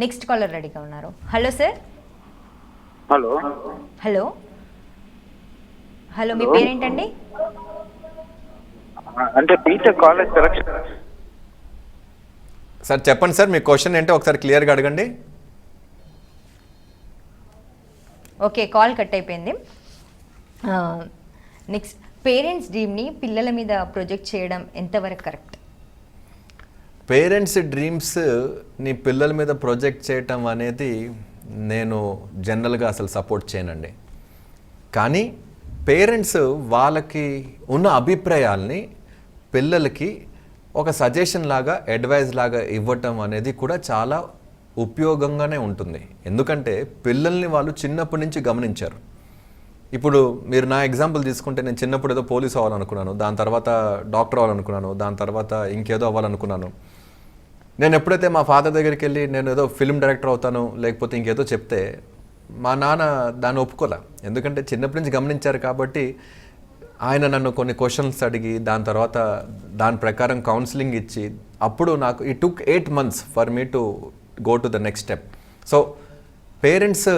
Next caller రెడీగా ఉన్నారు. Hello sir. Hello hello hello మీ పేరేంటండి? అంటే బీటెక్ కాలేజ్ సెలక్షన్. సార్ చెప్పండి సార్, మీ క్వశ్చన్ ఏంటో ఒకసారి క్లియర్గా అడగండి. ఓకే, కాల్ కట్ అయిపోయింది. నెక్స్ట్, పేరెంట్స్ డ్రీమ్ని పిల్లల మీద ప్రొజెక్ట్ చేయడం ఎంతవరకు కరెక్ట్? పేరెంట్స్ డ్రీమ్స్ నీ పిల్లల మీద ప్రొజెక్ట్ చేయటం అనేది నేను జనరల్గా అసలు సపోర్ట్ చేయనండి. కానీ పేరెంట్స్ వాళ్ళకి ఉన్న అభిప్రాయాల్ని పిల్లలకి ఒక సజెషన్ లాగా, అడ్వైజ్ లాగా ఇవ్వటం అనేది కూడా చాలా ఉపయోగంగానే ఉంటుంది. ఎందుకంటే పిల్లల్ని వాళ్ళు చిన్నప్పటి నుంచి గమనించారు. ఇప్పుడు మీరు నా ఎగ్జాంపుల్ తీసుకుంటే, నేను చిన్నప్పుడు ఏదో పోలీస్ అవ్వాలనుకున్నాను, దాని తర్వాత డాక్టర్ అవ్వాలనుకున్నాను, దాని తర్వాత ఇంకేదో అవ్వాలనుకున్నాను. నేను ఎప్పుడైతే మా ఫాదర్ దగ్గరికి వెళ్ళి నేను ఏదో ఫిల్మ్ డైరెక్టర్ అవుతాను లేకపోతే ఇంకేదో చెప్తే, మా నాన్న దాన్ని ఒప్పుకోలే. ఎందుకంటే చిన్నప్పటి నుంచి గమనించారు కాబట్టి ఆయన నన్ను కొన్ని క్వశ్చన్స్ అడిగి దాని తర్వాత దాని ప్రకారం కౌన్సిలింగ్ ఇచ్చి, అప్పుడు నాకు ఈ టుక్ 8 months for me to go to the next step. So parents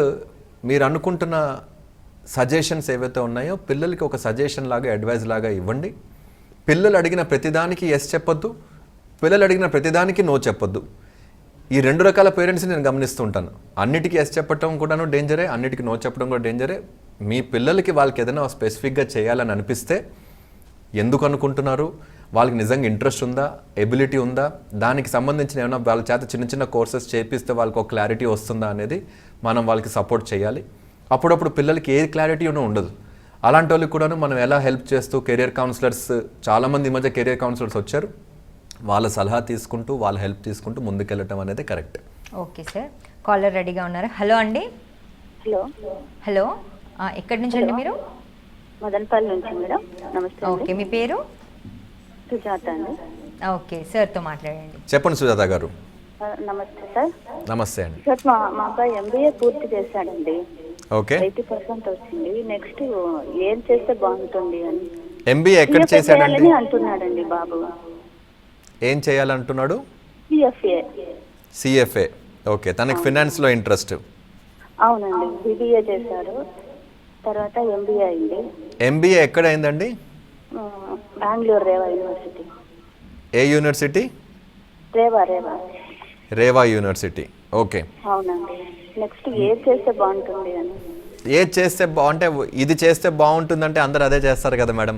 మీరు అనుకుంటున్న సజెషన్స్ ఏవైతే ఉన్నాయో పిల్లలకి ఒక సజెషన్ లాగా, అడ్వైజ్ లాగా ఇవ్వండి. పిల్లలు అడిగిన ప్రతిదానికి ఎస్ చెప్పొద్దు, పిల్లలు అడిగిన ప్రతిదానికి నో చెప్పొద్దు. ఈ 2 రకాల పేరెంట్స్ని నేను గమనిస్తూ ఉంటాను. అన్నిటికీ ఎస్ చెప్పడం కూడాను డేంజరే, అన్నిటికీ నో చెప్పడం కూడా డేంజరే. మీ పిల్లలకి వాళ్ళకి ఏదైనా స్పెసిఫిక్గా చేయాలని అనిపిస్తే ఎందుకు అనుకుంటున్నారు, వాళ్ళకి నిజంగా ఇంట్రెస్ట్ ఉందా, ఎబిలిటీ ఉందా, దానికి సంబంధించిన ఏమైనా వాళ్ళ చేత చిన్న చిన్న కోర్సెస్ చేపిస్తే వాళ్ళకి ఒక క్లారిటీ వస్తుందా అనేది మనం వాళ్ళకి సపోర్ట్ చేయాలి. అప్పుడప్పుడు పిల్లలకి ఏ క్లారిటీ ఉండదు. అలాంటి వాళ్ళకి కూడాను మనం ఎలా హెల్ప్ చేస్తూ, కెరియర్ కౌన్సిలర్స్ చాలామంది ఈ మధ్య కెరియర్ కౌన్సిలర్స్ వచ్చారు, వాళ్ళ సలహా తీసుకుంటూ, వాళ్ళ హెల్ప్ తీసుకుంటూ ముందుకెళ్ళటం అనేది కరెక్ట్. ఓకే సార్, కాలర్ రెడీగా ఉన్నారు. హలో అండి. హలో హలో, ఎక్కడి నుంచి అండి మీరు? మదనపల్లి నుంచి మేడం. నమస్తే. ఓకే, మీ పేరు? సుజాత అండి. ఓకే, సార్తో మాట్లాడండి. చెప్పండి సుజాత గారు. నమస్తే సార్. నమస్తే అండి. సార్ మా అబ్బాయి MBA పూర్తి చేశాడండి. ఓకే, 80% వచ్చింది. నెక్స్ట్ ఏం చేస్తే బాగుంటుంది అని MBA ఎక్కడ చేశాడండి అంటున్నాడండి బాబు. ఏం చేయాలంటున్నాడు? CFA. ఓకే, తనకి ఫినాన్స్లో ఇంట్రెస్ట్. అవునండి, BBA చేశారు, తర్వాత MBA అయింది. MBA ఎక్కడ అయిందండి? బెంగళూరు రేవా యూనివర్సిటీ. ఏ యూనివర్సిటీ? రేవా యూనివర్సిటీ. ఓకే, అవునండి. నెక్స్ట్ ఏం చేస్తే బాగుంటుంది అని. ఏది చేస్తే అంటే ఇది చేస్తే బాగుంటుందంటే అందరు అదే చేస్తారు కదా మేడం.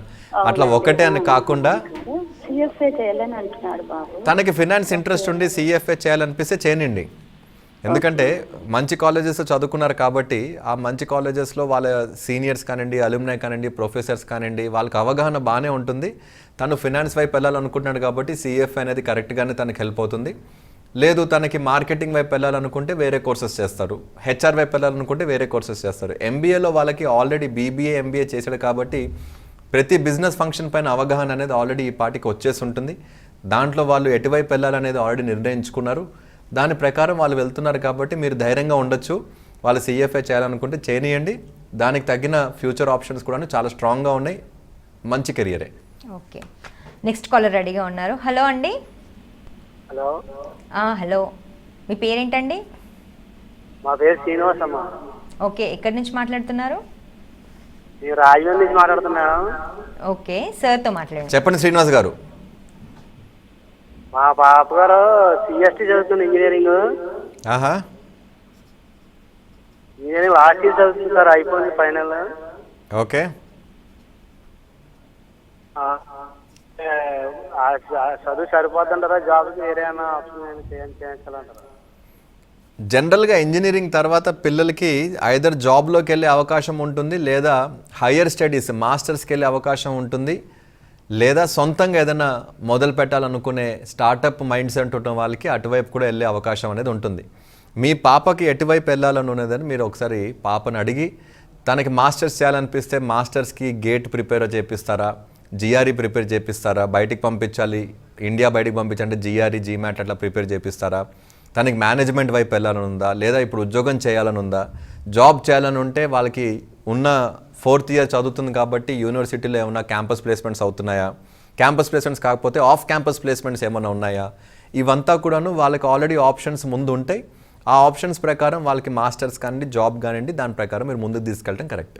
అట్లా ఒకటే అని కాకుండా CFA చేయాలని అంటున్నాడు బాబు. తనకి ఫినాన్స్ ఇంట్రెస్ట్ ఉండి CFA చేయాలనిపిస్తే చేయనండి. ఎందుకంటే మంచి కాలేజెస్ చదువుకున్నారు కాబట్టి ఆ మంచి కాలేజెస్లో వాళ్ళ సీనియర్స్ కానివ్వండి, అలుమ్నై కానివ్వండి, ప్రొఫెసర్స్ కానివ్వండి, వాళ్ళకి అవగాహన బాగానే ఉంటుంది. తను ఫినాన్స్ వైపు వెళ్ళాలనుకుంటున్నాడు కాబట్టి CFA అనేది కరెక్ట్గానే తనకి హెల్ప్ అవుతుంది. లేదు తనకి మార్కెటింగ్ వైపు వెళ్ళాలనుకుంటే వేరే కోర్సెస్ చేస్తారు, HR వైపు వెళ్ళాలనుకుంటే వేరే కోర్సెస్ చేస్తారు. MBAలో వాళ్ళకి ఆల్రెడీ BBA MBA చేశాడు కాబట్టి ప్రతి బిజినెస్ ఫంక్షన్ పైన అవగాహన అనేది ఆల్రెడీ ఈ పార్టీకి వచ్చేసి ఉంటుంది. దాంట్లో వాళ్ళు ఎటువైపు వెళ్ళాలనేది ఆల్రెడీ నిర్ణయించుకున్నారు. దాని ప్రకారం వాళ్ళు వెళ్తున్నారు కాబట్టి మీరు ధైర్యంగా ఉండొచ్చు. వాళ్ళు CFA చేయాలనుకుంటే చేయనియండి. దానికి తగ్గిన ఫ్యూచర్ ఆప్షన్స్ కూడా చాలా స్ట్రాంగ్గా ఉన్నాయి. మంచి కెరియరే. ఓకే, నెక్స్ట్ కాలర్ రెడీగా ఉన్నారు. హలో అండి. హలో. హలో, మీ పేరేంటండి? మా పేరు శ్రీనివాస్ అమ్మ. ఓకే, ఎక్కడి నుంచి మాట్లాడుతున్నారు? నేను రాజమండ్రి నుంచి మాట్లాడుతున్నాను. ఓకే, సార్తో మాట్లాడండి. చెప్పండి శ్రీనివాస్ గారు. మా పాప గారు CST చదువుతుంది, ఇంజనీరింగ్ లాస్ట్ ఇయర్ చదువుతుంది సార్, అయిపోయింది ఫైనల్. ఓకే, చదువు సరిపోతుంటారా, జాబ్కి వేరే ఆప్షన్ చేయించాలంటారా? జనరల్గా ఇంజనీరింగ్ తర్వాత పిల్లలకి ఐదర్ జాబ్లోకి వెళ్ళే అవకాశం ఉంటుంది, లేదా హయ్యర్ స్టడీస్ మాస్టర్స్కి వెళ్ళే అవకాశం ఉంటుంది, లేదా సొంతంగా ఏదైనా మొదలు పెట్టాలనుకునే స్టార్టప్ మైండ్ సెట్ ఉన్న వాళ్ళకి అటువైపు కూడా వెళ్ళే అవకాశం అనేది ఉంటుంది. మీ పాపకి ఎటువైపు వెళ్ళాలని ఉన్నదని మీరు ఒకసారి పాపను అడిగి, తనకి మాస్టర్స్ చేయాలనిపిస్తే మాస్టర్స్కి గేట్ ప్రిపేర్ చేపిస్తారా, GRE ప్రిపేర్ చేపిస్తారా, బయటికి పంపించాలి, ఇండియా బయటికి పంపించాలంటే GRE GMAT అట్లా ప్రిపేర్ చేపిస్తారా, తనకి మేనేజ్మెంట్ వైపు వెళ్ళాలని ఉందా, లేదా ఇప్పుడు ఉద్యోగం చేయాలని ఉందా, జాబ్ చేయాలని ఉంటే వాళ్ళకి ఉన్న 4th year చదువుతుంది కాబట్టి యూనివర్సిటీలో ఏమైనా క్యాంపస్ ప్లేస్మెంట్స్ అవుతున్నాయా, క్యాంపస్ ప్లేస్మెంట్స్ కాకపోతే ఆఫ్ క్యాంపస్ ప్లేస్మెంట్స్ ఏమైనా ఉన్నాయా, ఇవంతా కూడాను వాళ్ళకి ఆల్రెడీ ఆప్షన్స్ ముందు ఉంటాయి. ఆ ఆప్షన్స్ ప్రకారం వాళ్ళకి మాస్టర్స్ కానివ్వండి, జాబ్ కానివ్వండి, దాని ప్రకారం మీరు ముందుకు తీసుకెళ్ళటం కరెక్ట్.